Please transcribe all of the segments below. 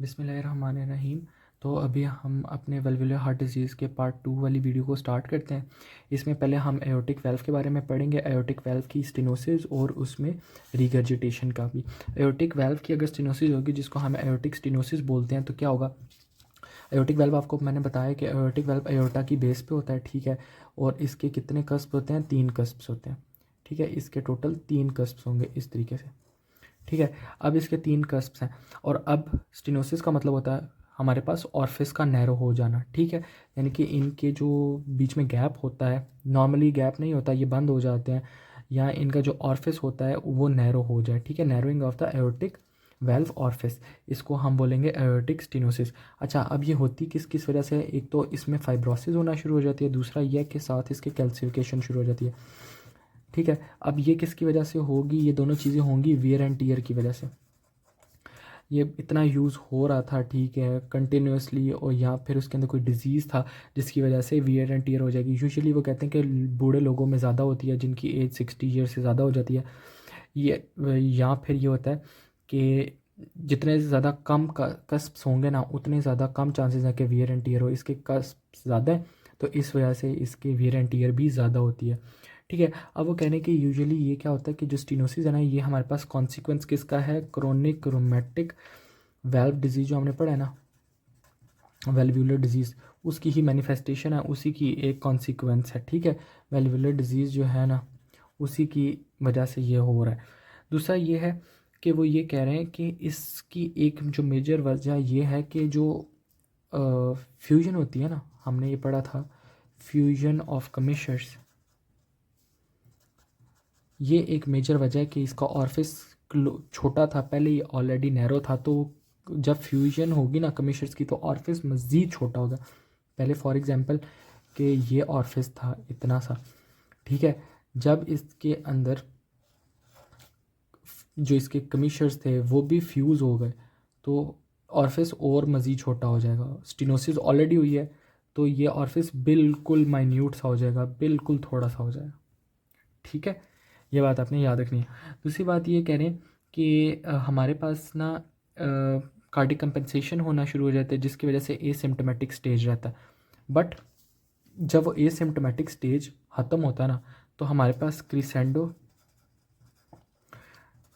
बिस्मिल्लाहिर्रहमानिर्रहीम। तो अभी हम अपने वेल्वुलर हार्ट डिज़ीज़ के पार्ट 2 वाली वीडियो को स्टार्ट करते हैं। इसमें पहले हम एओर्टिक वाल्व के बारे में पढ़ेंगे, एओर्टिक वाल्व की स्टेनोसिस और उसमें रिगर्जिटेशन का भी। एओर्टिक वाल्व की अगर स्टेनोसिस होगी, जिसको हम एओर्टिक स्टेनोसिस बोलते हैं, तो क्या होगा। एओर्टिक वाल्व आपको मैंने बताया कि एओर्टिक वाल्व एओर्टा की बेस पे होता है, ठीक है। और इसके कितने कस्प होते हैं? 3 कस्प होते हैं, ठीक है। इसके टोटल 3 कस्प होंगे इस तरीके से, ठीक है। अब इसके 3 कस्प्स हैं और अब स्टेनोसिस का मतलब होता है हमारे पास ऑर्फिस का नैरो हो जाना, ठीक है। यानी कि इनके जो बीच में गैप होता है, नॉर्मली गैप नहीं होता, ये बंद हो जाते हैं, या इनका जो ऑर्फिस होता है वो नैरो हो जाए, ठीक है। Narrowing of the aortic valve orifice, इसको हम बोलेंगे एओर्टिक स्टेनोसिस। अच्छा, अब ये होती किस किस वजह से? एक तो इसमें फाइब्रोसिस होना शुरू हो जाती है, दूसरा यह कि साथ इसके कैल्सिफिकेशन शुरू हो जाती है, ठीक है। अब ये किसकी वजह से होगी? ये दोनों चीज़ें होंगी वियर एंड टीयर की वजह से। ये इतना यूज़ हो रहा था, ठीक है, कंटिन्यूसली, और या फिर उसके अंदर कोई डिज़ीज़ था जिसकी वजह से वियर एंड टीयर हो जाएगी। यूजुअली वो कहते हैं कि बूढ़े लोगों में ज़्यादा होती है, जिनकी एज 60 ईयर से ज़्यादा हो जाती है। ये या फिर ये होता है कि जितने ज़्यादा कम कस्प्स होंगे ना, उतने ज़्यादा कम चांसेस हैं कि वियर एंड टीयर हो। इसके कस्प ज़्यादा है तो इस वजह से इसके वियर एंड टीयर भी ज़्यादा होती है, ठीक है। अब वो कहने कि यूजुअली ये क्या होता है कि जो स्टेनोसिस है ना, ये हमारे पास कॉन्सिक्वेंस किसका है? क्रोनिक रोमेटिक वेल्व डिजीज़ जो हमने पढ़ा है ना, वेल्वुलर डिजीज़, उसकी ही मैनिफेस्टेशन है, उसी की एक कॉन्सिक्वेंस है, ठीक है। वेल्वुलर डिजीज़ जो है ना, उसी की वजह से ये हो रहा है। दूसरा ये है कि वो ये कह रहे हैं कि इसकी एक जो मेजर वजह ये है कि जो फ्यूजन होती है ना, हमने ये पढ़ा था फ्यूजन ऑफ कमिशर्स, ये एक मेजर वजह है कि इसका ऑर्फिस छोटा था पहले, ये ऑलरेडी नैरो था, तो जब फ्यूजन होगी ना कमिशर्स की, तो ऑर्फिस मज़ीद छोटा होगा। पहले फॉर एग्जांपल कि ये ऑर्फिस था इतना सा, ठीक है। जब इसके अंदर जो इसके कमिशर्स थे वो भी फ्यूज़ हो गए, तो ऑर्फिस और मज़ीद छोटा हो जाएगा। स्टेनोसिस ऑलरेडी हुई है तो ये ऑर्फिस बिल्कुल माइन्यूट सा हो जाएगा, बिल्कुल थोड़ा सा हो जाएगा, ठीक है। ये बात आपने याद रखनी है। दूसरी बात ये कह रहे हैं कि हमारे पास ना कार्डिक कंपनसेशन होना शुरू हो जाता है, जिसकी वजह से एसिम्प्टोमेटिक स्टेज रहता है। बट जब वो एसिम्प्टोमेटिक स्टेज ख़त्म होता है ना, तो हमारे पास क्रीसेंडो,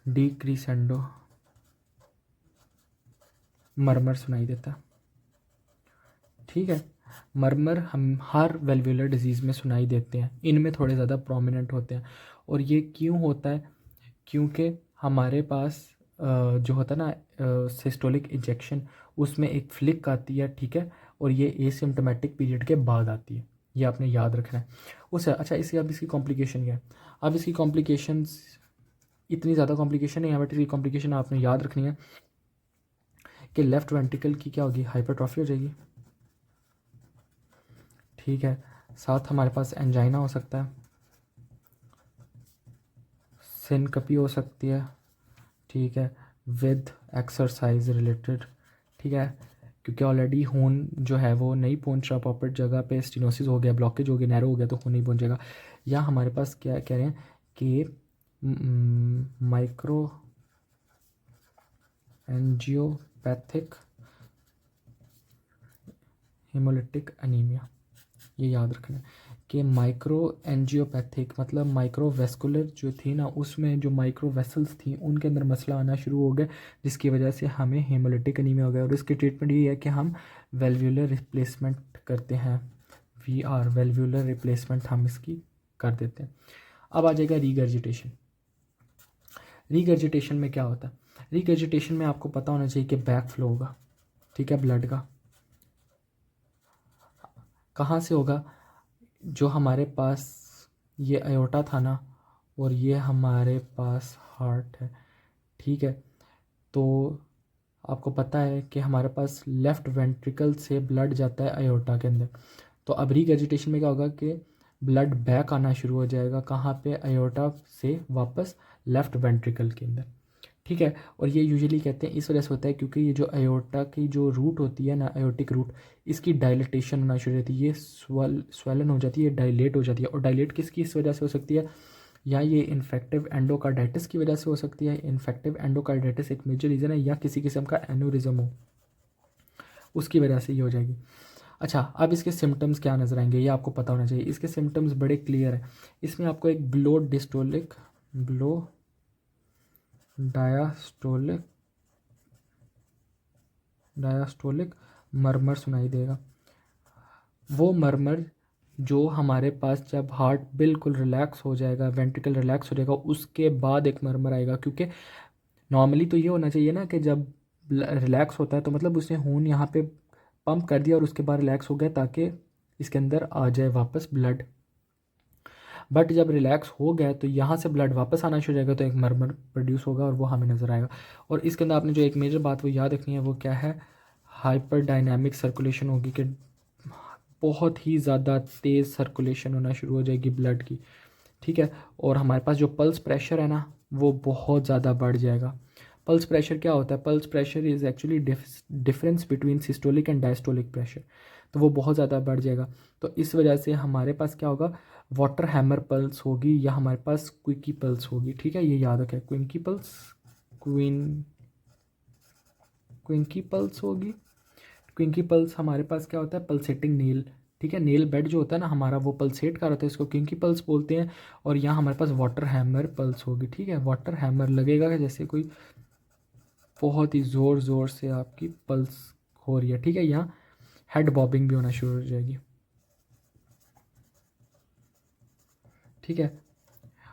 डिक्रीसेंडो, मरमर सुनाई देता है, ठीक है। मरमर हम हर वेल्वुलर डिजीज़ में सुनाई देते हैं, इनमें थोड़े ज़्यादा प्रोमिनेंट होते हैं। और ये क्यों होता है? क्योंकि हमारे पास जो होता है ना सिस्टोलिक इंजेक्शन, उसमें एक फ्लिक आती है, ठीक है, और ये एसिम्प्टोमेटिक पीरियड के बाद आती है, ये आपने याद रखना है उससे। अच्छा, इसी अब इसकी कॉम्प्लिकेशन क्या है? अब इसकी कॉम्प्लिकेशंस इतनी ज़्यादा कॉम्प्लिकेशन नहीं है, बट इसकी कॉम्प्लिकेशन आपने याद रखनी है कि लेफ़्ट वेंट्रिकल की क्या होगी? हाइपरट्रॉफी हो जाएगी, ठीक है। साथ हमारे पास एंजाइना हो सकता है, सिनकपी हो सकती है, ठीक है, विद एक्सरसाइज रिलेटेड, ठीक है, क्योंकि ऑलरेडी खून जो है वो नहीं पहुंच रहा प्रॉपर जगह पे, स्टेनोसिस हो गया, ब्लॉकेज हो गया, नैरो हो गया, तो खून नहीं पहुंचेगा। या हमारे पास क्या कह रहे हैं कि माइक्रो एंजियोपैथिक हेमोलिटिक अनीमिया, ये याद रखना है कि माइक्रो एंजियोपैथिक मतलब माइक्रोवेस्कुलर जो थी ना, उसमें जो माइक्रो वेसल्स थी उनके अंदर मसला आना शुरू हो गया, जिसकी वजह से हमें हेमोलिटिक अनीमिया हो गया। और इसकी ट्रीटमेंट ये है कि हम वेल्वुलर रिप्लेसमेंट करते हैं, वीआर वेल्वुलर रिप्लेसमेंट हम इसकी कर देते हैं। अब आ जाएगा रीगर्जिटेशन। रीगर्जिटेशन में क्या होता है? रीगर्जिटेशन में आपको पता होना चाहिए कि बैक फ्लो होगा, ठीक है, ब्लड का। कहाँ से होगा? जो हमारे पास ये अयोटा था ना, और ये हमारे पास हार्ट है, ठीक है। तो आपको पता है कि हमारे पास लेफ़्ट वेंट्रिकल से ब्लड जाता है अयोटा के अंदर। तो अब रीगर्जिटेशन में क्या होगा कि ब्लड बैक आना शुरू हो जाएगा, कहाँ पे? अयोटा से वापस लेफ़्ट वेंट्रिकल के अंदर, ठीक है। और ये यूजुअली कहते हैं इस वजह से होता है क्योंकि ये जो अयोटा की जो रूट होती है ना, अयोटिक रूट, इसकी डायलिटेशन होना शुरू होती है, ये स्वेलन हो जाती है, डायलेट हो जाती है। और डायलेट किसकी इस वजह से हो सकती है? या ये इन्फेक्टिव एंडोकार्डाइटिस की वजह से हो सकती है। इन्फेक्टिव एंडोकार्डाइटिस एक मेजर रीज़न है, या किसी किस्म का एन्यूरिज्म हो, उसकी वजह से ये हो जाएगी। अच्छा, अब इसके सिम्टम्स क्या नज़र आएंगे ये आपको पता होना चाहिए। इसके सिम्टम्स बड़े क्लियर है। इसमें आपको एक ब्लो डायास्टोलिक मरमर सुनाई देगा। वो मरमर जो हमारे पास जब हार्ट बिल्कुल रिलैक्स हो जाएगा, वेंट्रिकल रिलैक्स हो जाएगा, उसके बाद एक मरमर आएगा। क्योंकि नॉर्मली तो ये होना चाहिए ना कि जब रिलैक्स होता है तो मतलब उसने खून यहाँ पे पंप कर दिया और उसके बाद रिलैक्स हो गया ताकि इसके अंदर आ जाए वापस ब्लड। बट जब रिलैक्स हो गया तो यहाँ से ब्लड वापस आना शुरू हो जाएगा, तो एक मरमर प्रोड्यूस होगा और वो हमें नज़र आएगा। और इसके अंदर आपने जो एक मेजर बात वो याद रखनी है, वो क्या है, हाइपर डायनामिक सर्कुलेशन होगी, कि बहुत ही ज़्यादा तेज़ सर्कुलेशन होना शुरू हो जाएगी ब्लड की, ठीक है। और हमारे पास जो पल्स प्रेशर है ना वो बहुत ज़्यादा बढ़ जाएगा। पल्स प्रेशर क्या होता है? Pulse pressure is actually difference between systolic and diastolic pressure, तो वो बहुत ज़्यादा बढ़ जाएगा। तो इस वजह से हमारे पास क्या होगा, वाटर हैमर पल्स होगी या हमारे पास क्विकी पल्स होगी, ठीक है। ये याद रखें, क्विंकी पल्स होगी। क्विंकी पल्स हमारे पास क्या होता है, पल्सेटिंग नील, ठीक है। नेल बेड जो होता है ना हमारा वो पल्सेट कर होता है, इसको क्विंकी पल्स बोलते हैं। और यहाँ हमारे पास वाटर हैमर पल्स होगी, ठीक है। वाटर हैमर लगेगा जैसे कोई बहुत ही ज़ोर ज़ोर से आपकी पल्स हो रही है, ठीक है। यहाँ हेड बॉबिंग भी होना शुरू हो जाएगी, ठीक है।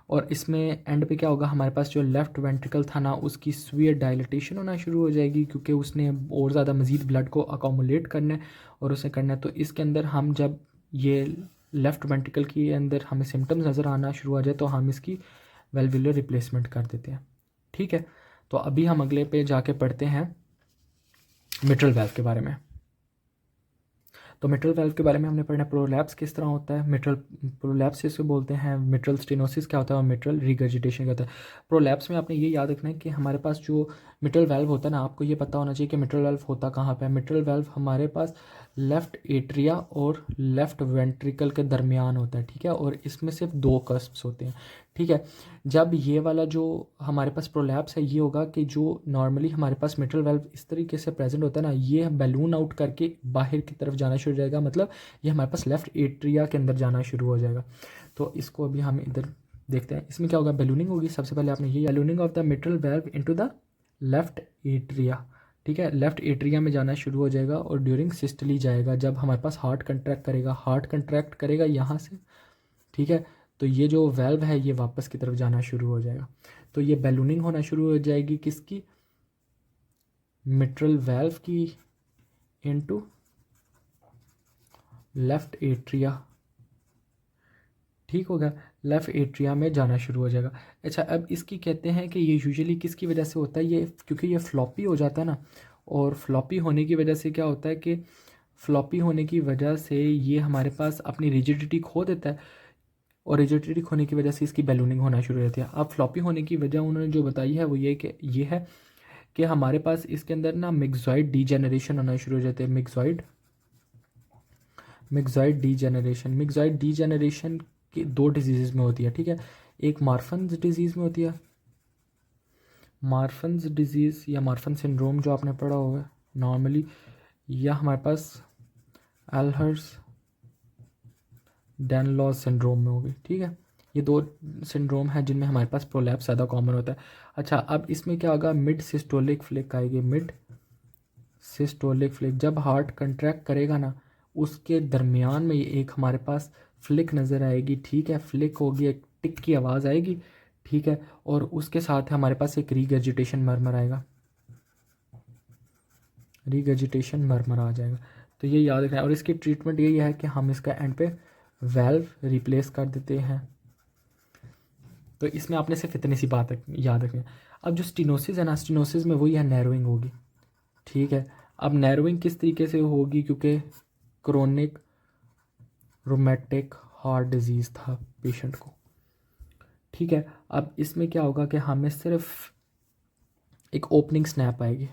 और इसमें एंड पे क्या होगा, हमारे पास जो लेफ़्ट वेंट्रिकल था ना उसकी स्वीयर डायलिटेशन होना शुरू हो जाएगी, क्योंकि उसने और ज़्यादा मज़ीद ब्लड को अकोमुलेट करना है और उसे करना है। तो इसके अंदर हम जब ये लेफ़्ट वेंट्रिकल के अंदर हमें सिम्टम्स नज़र आना शुरू हो जाए तो हम इसकी वेल्वुलर रिप्लेसमेंट कर देते हैं, ठीक है। तो अभी हम अगले पे जाके पढ़ते हैं मिट्रल वाल्व के बारे में। तो मिट्रल वाल्व के बारे में हमने पढ़ना, प्रोलैप्स किस तरह होता है, मिट्रल प्रोलैप्स जिसको बोलते हैं, मिट्रल स्टेनोसिस क्या होता है और मिट्रल रिगर्जिटेशन क्या होता है। प्रोलैप्स में आपने ये याद रखना है कि हमारे पास जो मिट्रल वाल्व होता है ना, आपको ये पता होना चाहिए कि मिट्रल वाल्व होता कहाँ पे है। मिट्रल वाल्व हमारे पास लेफ़्ट एट्रिया और लेफ़्ट वेंट्रिकल के दरमियान होता है, ठीक है। और इसमें सिर्फ 2 कस्प्स होते हैं, ठीक है। जब ये वाला जो हमारे पास प्रोलैप्स है ये होगा कि जो नॉर्मली हमारे पास मिट्रल वाल्व इस तरीके से प्रेजेंट होता है ना, ये बैलून आउट करके बाहर की तरफ जाना शुरू हो जाएगा, मतलब ये हमारे पास लेफ़्ट एट्रिया के अंदर जाना शुरू हो जाएगा। तो इसको अभी हम इधर देखते हैं, इसमें क्या होगा, बैलूनिंग होगी। सबसे पहले आपने ये ballooning of the mitral valve into the left atria, ठीक है। लेफ़्ट एट्रिया में जाना शुरू हो जाएगा और ड्यूरिंग सिस्टली जाएगा, जब हमारे पास हार्ट कंट्रैक्ट करेगा यहाँ से, ठीक है। तो ये जो वेल्व है ये वापस की तरफ जाना शुरू हो जाएगा। तो ये बैलूनिंग होना शुरू हो जाएगी किसकी, मिट्रल वेल्व की इनटू लेफ़्ट एट्रिया, ठीक हो गया। लेफ़्ट एट्रिया में जाना शुरू हो जाएगा। अच्छा, अब इसकी कहते हैं कि ये यूजुअली किसकी वजह से होता है, ये क्योंकि ये फ्लॉपी हो जाता है ना, और फ्लॉपी होने की वजह से क्या होता है कि फ्लॉपी होने की वजह से ये हमारे पास अपनी रिजिडिटी खो देता है, और रिजिडिटी खोने की वजह से इसकी बैलूनिंग होना शुरू हो जाती है। अब फ्लॉपी होने की वजह उन्होंने जो बताई है वो ये कि ये है कि हमारे पास इसके अंदर ना मिक्सॉइड डीजेनरेशन होना शुरू हो जाते हैं। मिक्सॉइड डीजेनरेशन की 2 डिजीज़ में होती है, ठीक है। एक मार्फन्स डिजीज़ में होती है, मार्फन्स डिजीज़ या मार्फन सिंड्रोम जो आपने पढ़ा होगा नॉर्मली, या हमारे पास एल्हर्स डैनलॉज सिंड्रोम में होगी, ठीक है। ये 2 सिंड्रोम है जिनमें हमारे पास प्रोलैप्स ज़्यादा कॉमन होता है। अच्छा, अब इसमें क्या होगा, मिड सिस्टोलिक फ्लिक आएगी। मिड सिस्टोलिक फ्लिक जब हार्ट कंट्रैक्ट करेगा ना उसके दरमियान में एक हमारे पास फ्लिक नज़र आएगी, ठीक है। फ्लिक होगी, एक टिक की आवाज़ आएगी, ठीक है। और उसके साथ हमारे पास एक रीगर्जिटेशन मरमर आएगा, रीगर्जिटेशन मरमर आ जाएगा। तो ये याद रखना है। और इसकी ट्रीटमेंट यही है कि हम इसका एंड पे वेल्व रिप्लेस कर देते हैं। तो इसमें आपने सिर्फ इतनी सी बात याद रखनी है। अब जो स्टीनोसिस है ना, स्टीनोसिस में वही है, नैरोइंग होगी, ठीक है। अब नैरोइंग किस तरीके से होगी, क्योंकि क्रोनिक रोमेटिक हार्ट डिजीज़ था पेशेंट को, ठीक है। अब इसमें क्या होगा कि हमें सिर्फ एक ओपनिंग स्नैप आएगी,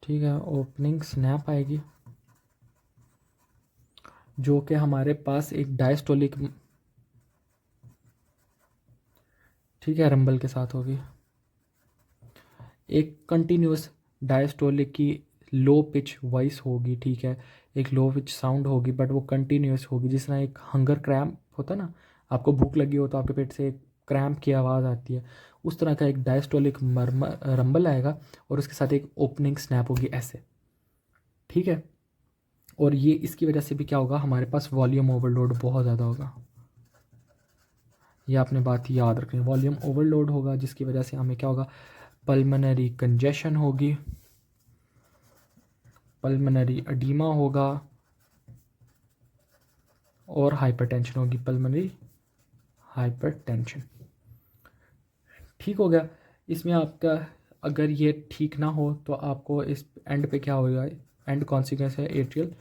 ठीक है। ओपनिंग स्नैप आएगी जो कि हमारे पास एक डायस्टोलिक, ठीक है, रंबल के साथ होगी। एक कंटिन्यूस डायस्टोलिक की लो पिच वॉइस होगी, ठीक है, एक लो पिच साउंड होगी बट वो कंटिन्यूस होगी। जिस तरह एक हंगर क्रैम्प होता है ना, आपको भूख लगी हो तो आपके पेट से एक क्रैम्प की आवाज़ आती है, उस तरह का एक डायस्टोलिक रंबल आएगा और उसके साथ एक ओपनिंग स्नैप होगी ऐसे, ठीक है। और ये इसकी वजह से भी क्या होगा, हमारे पास वॉल्यूम ओवरलोड बहुत ज़्यादा होगा। ये आपने बात याद रखनी है, वॉल्यूम ओवरलोड होगा जिसकी वजह से हमें क्या होगा, पल्मनरी कंजेशन होगी, पल्मनरी एडीमा होगा और हाइपरटेंशन होगी, पल्मनरी हाइपरटेंशन। ठीक हो गया। इसमें आपका अगर ये ठीक ना हो तो आपको इस एंड पे क्या होगा, एंड कॉन्सिक्वेंस है एट्रियल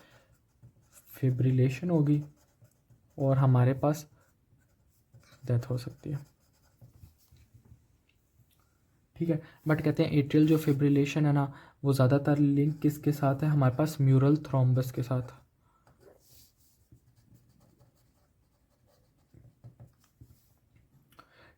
फिब्रिलेशन होगी और हमारे पास डेथ हो सकती है, ठीक है। बट कहते हैं एट्रियल जो फिब्रिलेशन है ना, वो ज़्यादातर लिंक किसके साथ है, हमारे पास म्यूरल थ्रोम्बस के साथ।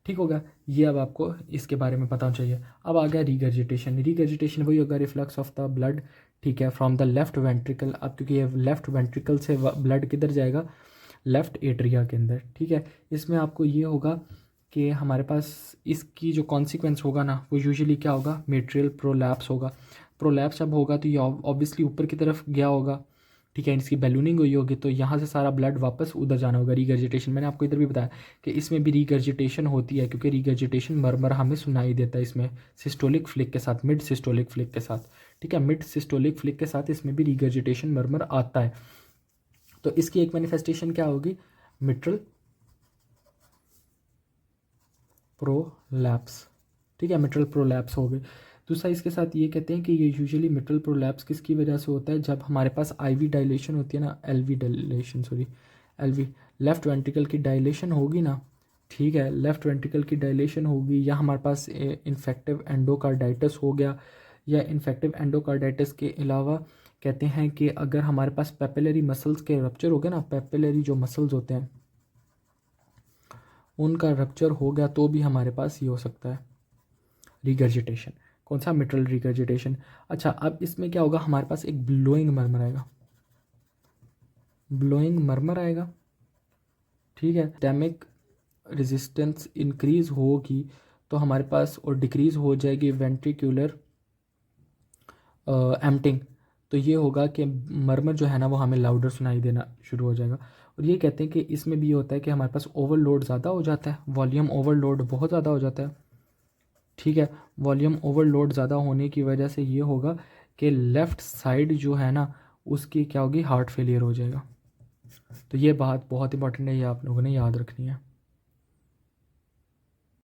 ठीक होगा, ये अब आपको इसके बारे में पता चाहिए। अब आ गया रीगर्जिटेशन। रीगर्जिटेशन वही होगा, रिफ्लक्स ऑफ द ब्लड, ठीक है, फ्रॉम द लेफ्ट वेंट्रिकल। अब क्योंकि ये लेफ्ट वेंट्रिकल से ब्लड किधर जाएगा, लेफ्ट एट्रिया के अंदर, ठीक है। इसमें आपको ये होगा कि हमारे पास इसकी जो कॉन्सिक्वेंस होगा ना, वो यूजुअली क्या होगा, मेट्रियल प्रोलैप्स होगा। प्रोलैप्स जब होगा तो ये ऑब्वियसली ऊपर की तरफ गया होगा, ठीक है, इसकी बैलूनिंग हुई होगी तो यहाँ से सारा ब्लड वापस उधर जाना होगा, रीगर्जिटेशन। मैंने आपको इधर भी बताया कि इसमें भी रीगर्जिटेशन होती है, क्योंकि रीगर्जिटेशन मरमर हमें सुनाई देता है इसमें सिस्टोलिक फ्लिक के साथ, मिड सिस्टोलिक फ्लिक के साथ, ठीक है, मिड सिस्टोलिक फ्लिक के साथ इसमें भी रीगर्जिटेशन मरमर आता है। तो इसकी एक मैनिफेस्टेशन क्या होगी, मिट्रल प्रोलैप्स, ठीक है, मिट्रल प्रोलैप्स हो गई। दूसरा इसके साथ ये कहते हैं कि ये यूजुअली मिट्रल प्रोलैप्स किसकी वजह से होता है, जब हमारे पास आईवी डायलेशन होती है ना, LV dilation, sorry LV, left ventricle की डायलेशन होगी ना, ठीक है, लेफ्ट वेंट्रिकल की डायलेशन होगी, या हमारे पास इन्फेक्टिव एंडोकार्डाइटिस हो गया, या इन्फेक्टिव एंडोकार्डाइटिस के अलावा कहते हैं कि अगर हमारे पास पेपिलरी मसल्स के रप्चर हो गया ना, पेपिलरी जो मसल्स होते हैं उनका रप्चर हो गया तो भी हमारे पास ये हो सकता है रिगर्जिटेशन। कौन सा, मिट्रल रिगर्जिटेशन। अच्छा, अब इसमें क्या होगा, हमारे पास एक ब्लोइंग मरमर आएगा, ब्लोइंग मरमर आएगा, ठीक है। डायनेमिक रेजिस्टेंस इंक्रीज होगी तो हमारे पास, और डिक्रीज हो जाएगी वेंट्रिकुलर एम्पटिंग, तो ये होगा कि मरमर जो है ना वो हमें लाउडर सुनाई देना शुरू हो जाएगा। और ये कहते हैं कि इसमें भी ये होता है कि हमारे पास ओवरलोड ज़्यादा हो जाता है, वॉल्यूम ओवरलोड बहुत ज़्यादा हो जाता है, ठीक है। वॉल्यूम ओवरलोड ज़्यादा होने की वजह से ये होगा कि लेफ़्ट साइड जो है ना उसकी क्या होगी, हार्ट फेलियर हो जाएगा। तो ये बात बहुत इंपॉर्टेंट है, ये आप लोगों ने याद रखनी है।